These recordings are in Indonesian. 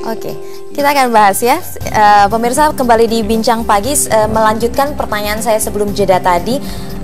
Oke, kita akan bahas ya. Pemirsa, kembali di Bincang Pagi, melanjutkan pertanyaan saya sebelum jeda tadi.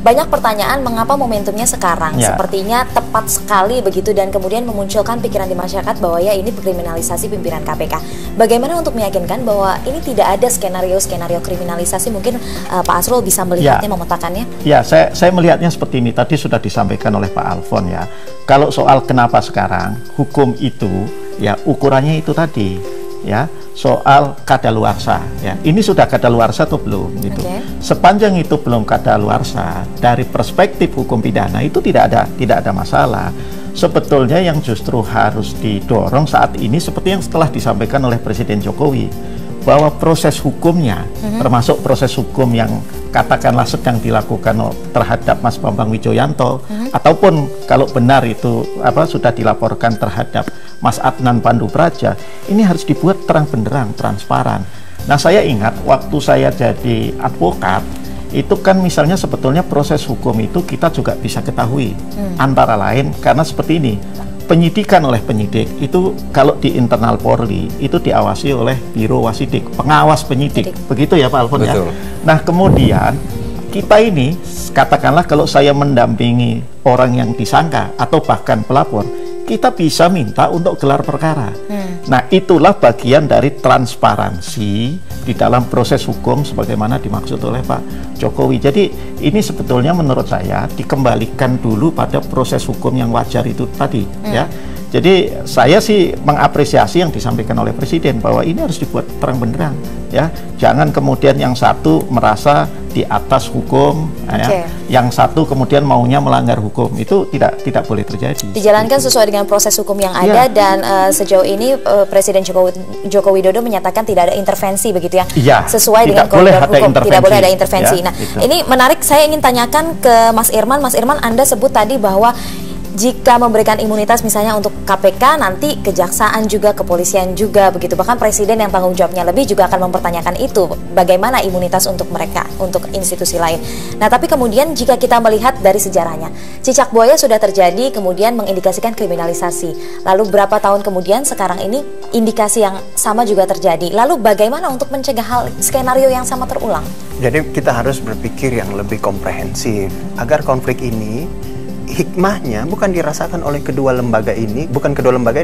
Banyak pertanyaan mengapa momentumnya sekarang, sepertinya tepat sekali begitu, dan kemudian memunculkan pikiran di masyarakat bahwa ya ini kriminalisasi pimpinan KPK. Bagaimana untuk meyakinkan bahwa ini tidak ada skenario kriminalisasi? Mungkin Pak Asrul bisa melihatnya, memetakannya. Ya, saya melihatnya seperti ini. Tadi sudah disampaikan oleh Pak Alfon ya. Kalau soal kenapa sekarang, hukum itu ya ukurannya itu tadi ya, soal kadaluarsa ya. Ini sudah kadaluarsa atau belum gitu. Sepanjang itu belum kadaluarsa, dari perspektif hukum pidana itu tidak ada masalah. Sebetulnya yang justru harus didorong saat ini seperti yang setelah disampaikan oleh Presiden Jokowi, bahwa proses hukumnya, termasuk proses hukum yang katakanlah sedang dilakukan terhadap Mas Bambang Wijoyanto, ataupun kalau benar itu sudah dilaporkan terhadap Mas Adnan Pandu Praja, ini harus dibuat terang benderang, transparan. Nah, saya ingat waktu saya jadi advokat, itu kan misalnya sebetulnya proses hukum itu kita juga bisa ketahui, antara lain karena seperti ini. Penyidikan oleh penyidik itu kalau di internal Polri itu diawasi oleh Biro Wasidik, pengawas penyidik. Begitu ya Pak Alfon ya. Nah, kemudian kita ini katakanlah kalau saya mendampingi orang yang disangka atau bahkan pelapor, kita bisa minta untuk gelar perkara. Nah, itulah bagian dari transparansi di dalam proses hukum sebagaimana dimaksud oleh Pak Jokowi. Jadi ini sebetulnya menurut saya dikembalikan dulu pada proses hukum yang wajar itu tadi ya. Jadi saya sih mengapresiasi yang disampaikan oleh Presiden bahwa ini harus dibuat terang benderang ya. Jangan kemudian yang satu merasa di atas hukum ya, yang satu kemudian maunya melanggar hukum. Itu tidak boleh terjadi. Dijalankan sesuai dengan proses hukum yang ada dan sejauh ini Presiden Joko Widodo menyatakan tidak ada intervensi begitu ya. Sesuai dengan koridor hukum, tidak boleh ada intervensi. Nah, ini menarik, saya ingin tanyakan ke Mas Irman. Mas Irman, Anda sebut tadi bahwa jika memberikan imunitas misalnya untuk KPK, nanti kejaksaan juga, kepolisian juga begitu. Bahkan Presiden yang tanggung jawabnya lebih juga akan mempertanyakan itu, bagaimana imunitas untuk mereka, untuk institusi lain. Nah, tapi kemudian jika kita melihat dari sejarahnya, cicak buaya sudah terjadi, kemudian mengindikasikan kriminalisasi. Lalu berapa tahun kemudian sekarang ini indikasi yang sama juga terjadi. Lalu bagaimana untuk mencegah hal skenario yang sama terulang? Jadi kita harus berpikir yang lebih komprehensif agar konflik ini hikmahnya bukan dirasakan oleh kedua lembaga ini,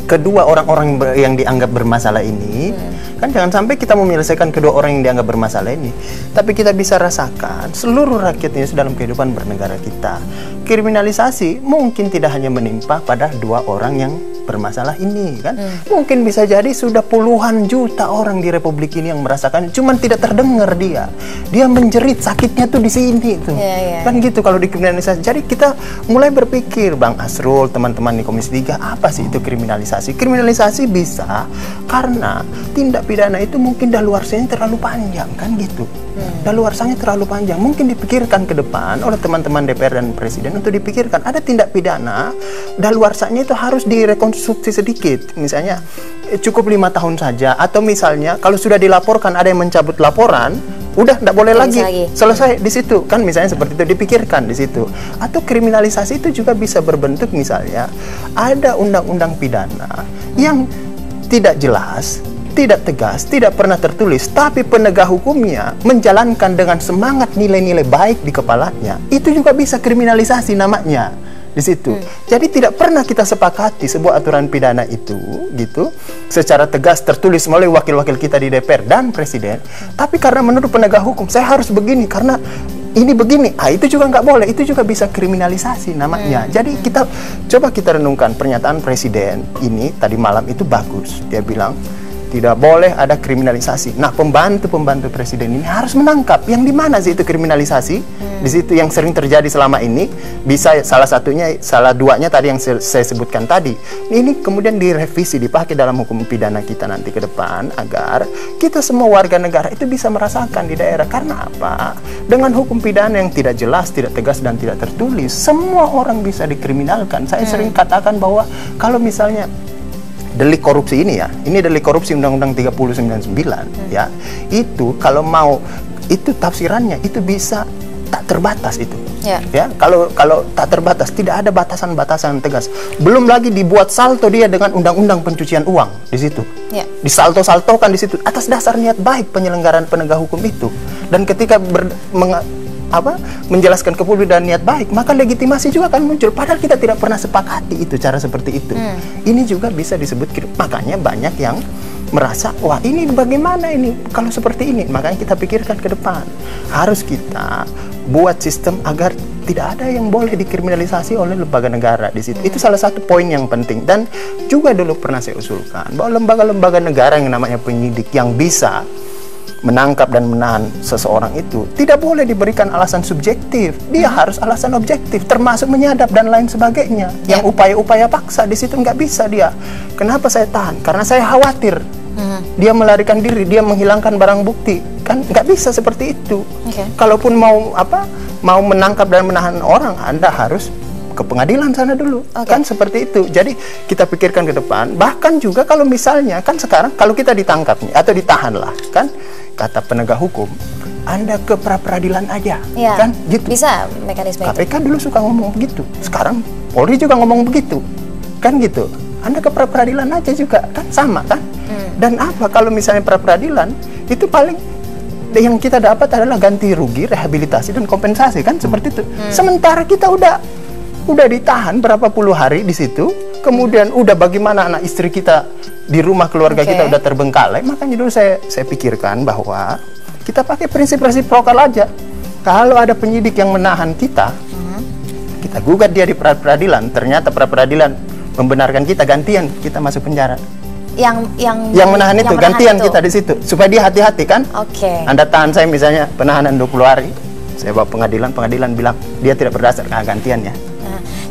kedua orang-orang yang dianggap bermasalah ini. Kan jangan sampai kita menyelesaikan kedua orang yang dianggap bermasalah ini, tapi kita bisa rasakan seluruh rakyatnya dalam kehidupan bernegara kita. Kriminalisasi mungkin tidak hanya menimpa pada dua orang yang bermasalah ini kan, mungkin bisa jadi sudah puluhan juta orang di Republik ini yang merasakan, cuman tidak terdengar dia menjerit sakitnya tuh di sini tuh, kan gitu kalau dikriminalisasi. Jadi kita mulai berpikir, Bang Asrul, teman-teman di Komisi 3, apa sih itu kriminalisasi? Kriminalisasi bisa karena tindak pidana itu mungkin daluarsanya terlalu panjang kan gitu. Daluarsanya terlalu panjang, mungkin dipikirkan ke depan oleh teman-teman DPR dan Presiden untuk dipikirkan ada tindak pidana daluarsanya itu harus direkonstruksi sedikit, misalnya cukup 5 tahun saja, atau misalnya kalau sudah dilaporkan ada yang mencabut laporan, udah tidak boleh lagi, selesai di situ kan, misalnya seperti itu dipikirkan di situ. Atau kriminalisasi itu juga bisa berbentuk misalnya ada undang-undang pidana yang tidak jelas, tidak tegas, tidak pernah tertulis, tapi penegak hukumnya menjalankan dengan semangat nilai-nilai baik di kepalanya, itu juga bisa kriminalisasi namanya di situ. Jadi tidak pernah kita sepakati sebuah aturan pidana itu gitu secara tegas tertulis melalui wakil-wakil kita di DPR dan Presiden, tapi karena menurut penegak hukum saya harus begini karena ini begini, itu juga nggak boleh, itu juga bisa kriminalisasi namanya. Jadi coba kita renungkan pernyataan Presiden ini tadi malam itu bagus, dia bilang tidak boleh ada kriminalisasi. Nah, pembantu-pembantu Presiden ini harus menangkap yang di mana sih itu kriminalisasi. Di situ yang sering terjadi selama ini, bisa salah duanya tadi yang saya sebutkan tadi. Ini kemudian direvisi, dipakai dalam hukum pidana kita nanti ke depan agar kita semua warga negara itu bisa merasakan di daerah. Karena apa? Dengan hukum pidana yang tidak jelas, tidak tegas dan tidak tertulis, semua orang bisa dikriminalkan. Saya sering katakan bahwa kalau misalnya delik korupsi ini ini delik korupsi Undang-Undang 3099 ya, itu kalau mau itu tafsirannya itu bisa tak terbatas itu. Ya, kalau tak terbatas, tidak ada batasan-batasan tegas. Belum lagi dibuat salto dia dengan undang-undang pencucian uang di situ. Disalto-saltokan di situ atas dasar niat baik penyelenggaraan penegak hukum itu. Dan ketika menjelaskan ke publik dan niat baik, maka legitimasi juga akan muncul. Padahal kita tidak pernah sepakati itu cara seperti itu. Ini juga bisa disebut, makanya banyak yang merasa, wah ini bagaimana ini kalau seperti ini. Makanya kita pikirkan ke depan, harus kita buat sistem agar tidak ada yang boleh dikriminalisasi oleh lembaga negara di situ. Itu salah satu poin yang penting. Dan juga dulu pernah saya usulkan bahwa lembaga-lembaga negara yang namanya penyidik yang bisa menangkap dan menahan seseorang itu tidak boleh diberikan alasan subjektif, dia harus alasan objektif, termasuk menyadap dan lain sebagainya. Yang upaya-upaya paksa di situ nggak bisa dia. Kenapa saya tahan? Karena saya khawatir dia melarikan diri, dia menghilangkan barang bukti, kan nggak bisa seperti itu. Kalaupun mau menangkap dan menahan orang, Anda harus ke pengadilan sana dulu, kan seperti itu. Jadi kita pikirkan ke depan. Bahkan juga kalau misalnya kan sekarang kalau kita ditangkap nih atau ditahan lah, kan kata penegak hukum, Anda ke pra-peradilan aja, kan gitu. Bisa mekanisme KPK dulu suka ngomong begitu, sekarang Polri juga ngomong begitu, kan gitu. Anda ke pra-peradilan aja juga, kan sama kan. Dan apa kalau misalnya pra-peradilan itu paling yang kita dapat adalah ganti rugi, rehabilitasi dan kompensasi, kan seperti itu. Sementara kita udah ditahan berapa puluh hari di situ, kemudian udah bagaimana anak istri kita di rumah, keluarga kita udah terbengkalai. Makanya dulu saya pikirkan bahwa kita pakai prinsip resiprokal aja. Kalau ada penyidik yang menahan kita, kita gugat dia di peradilan, ternyata peradilan membenarkan kita, gantian kita masuk penjara. Yang menahan itu gantian kita di situ supaya dia hati-hati kan. Anda tahan saya misalnya penahanan 20 hari, saya bawa pengadilan bilang dia tidak berdasar, gantiannya.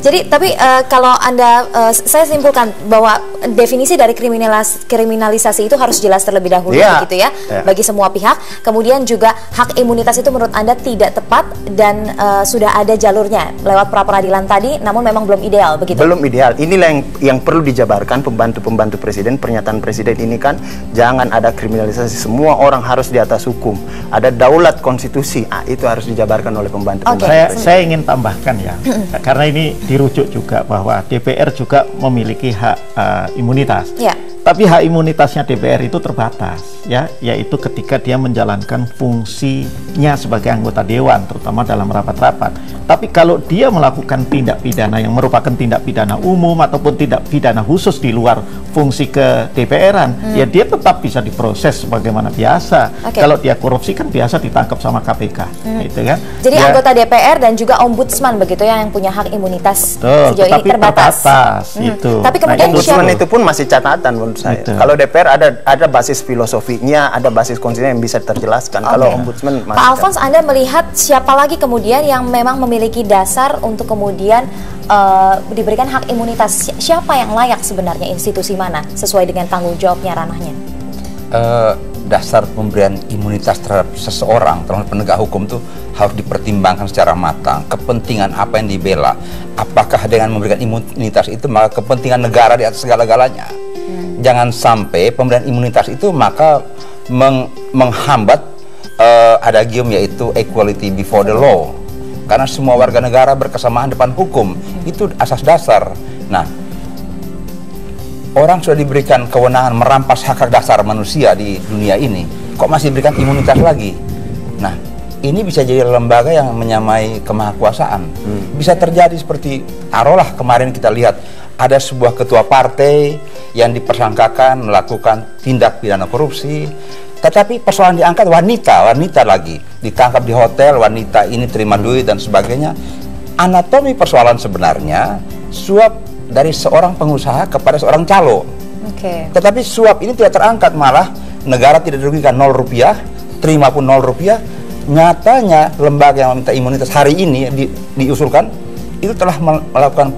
Jadi tapi kalau Anda, saya simpulkan bahwa definisi dari kriminalisasi itu harus jelas terlebih dahulu, begitu ya, bagi semua pihak. Kemudian juga hak imunitas itu menurut Anda tidak tepat dan sudah ada jalurnya lewat pra-peradilan tadi, namun memang belum ideal, begitu? Belum ideal. Inilah yang perlu dijabarkan pembantu-pembantu presiden. Pernyataan presiden ini kan, jangan ada kriminalisasi, semua orang harus di atas hukum. Ada daulat konstitusi, itu harus dijabarkan oleh pembantu-pembantu presiden. Saya ingin tambahkan ya, karena ini dirujuk juga bahwa DPR juga memiliki hak imunitas. Tapi hak imunitasnya DPR itu terbatas, yaitu ketika dia menjalankan fungsinya sebagai anggota dewan, terutama dalam rapat-rapat. Tapi kalau dia melakukan tindak pidana yang merupakan tindak pidana umum ataupun tindak pidana khusus di luar fungsi ke DPR-an, ya dia tetap bisa diproses sebagaimana biasa. Kalau dia korupsi kan biasa ditangkap sama KPK, gitu kan? Jadi anggota DPR dan juga ombudsman begitu ya yang punya hak imunitas sejauh ini terbatas. Itu. Tapi kemudian ombudsman itu pun masih catatan menurut saya. Kalau DPR ada basis filosofinya, ada basis konstitusinya yang bisa terjelaskan. Kalau ombudsman masih. Pak Alfons, Anda melihat siapa lagi kemudian yang memang memiliki dasar untuk kemudian diberikan hak imunitas? Siapa yang layak sebenarnya, institusi mana sesuai dengan tanggung jawabnya, ranahnya? Dasar pemberian imunitas terhadap seseorang, terhadap penegak hukum itu harus dipertimbangkan secara matang. Kepentingan apa yang dibela? Apakah dengan memberikan imunitas itu maka kepentingan negara di atas segala-galanya? Jangan sampai pemberian imunitas itu maka menghambat adagium, yaitu equality before the law. Karena semua warga negara berkesamaan depan hukum, itu asas dasar. Nah, orang sudah diberikan kewenangan merampas hak dasar manusia di dunia ini, kok masih diberikan imunitas lagi? Nah, ini bisa jadi lembaga yang menyamai kemahakuasaan. Bisa terjadi seperti taruhlah kemarin kita lihat ada sebuah ketua partai yang dipersangkakan melakukan tindak pidana korupsi, tetapi persoalan diangkat wanita lagi ditangkap di hotel, wanita ini terima duit dan sebagainya. Anatomi persoalan sebenarnya suap dari seorang pengusaha kepada seorang calo. Tetapi suap ini tidak terangkat, malah negara tidak dirugikan 0 rupiah, terima pun 0 rupiah. Nyatanya lembaga yang meminta imunitas hari ini diusulkan itu telah melakukan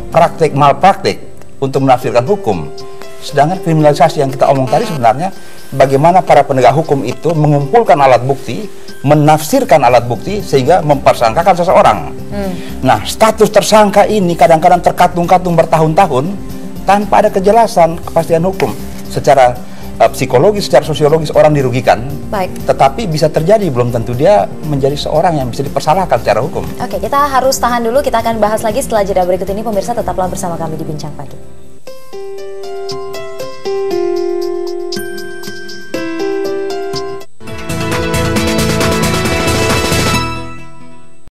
malpraktik untuk menafsirkan hukum. Sedangkan kriminalisasi yang kita omong tadi sebenarnya bagaimana para penegak hukum itu mengumpulkan alat bukti, menafsirkan alat bukti sehingga mempersangkakan seseorang. Nah, status tersangka ini kadang-kadang terkatung-katung bertahun-tahun tanpa ada kejelasan kepastian hukum. Secara psikologis, secara sosiologis orang dirugikan. Baik. Tetapi bisa terjadi, belum tentu dia menjadi seorang yang bisa dipersalahkan secara hukum. Oke, kita harus tahan dulu. Kita akan bahas lagi setelah jeda berikut ini. Pemirsa tetaplah bersama kami di Bincang Pagi.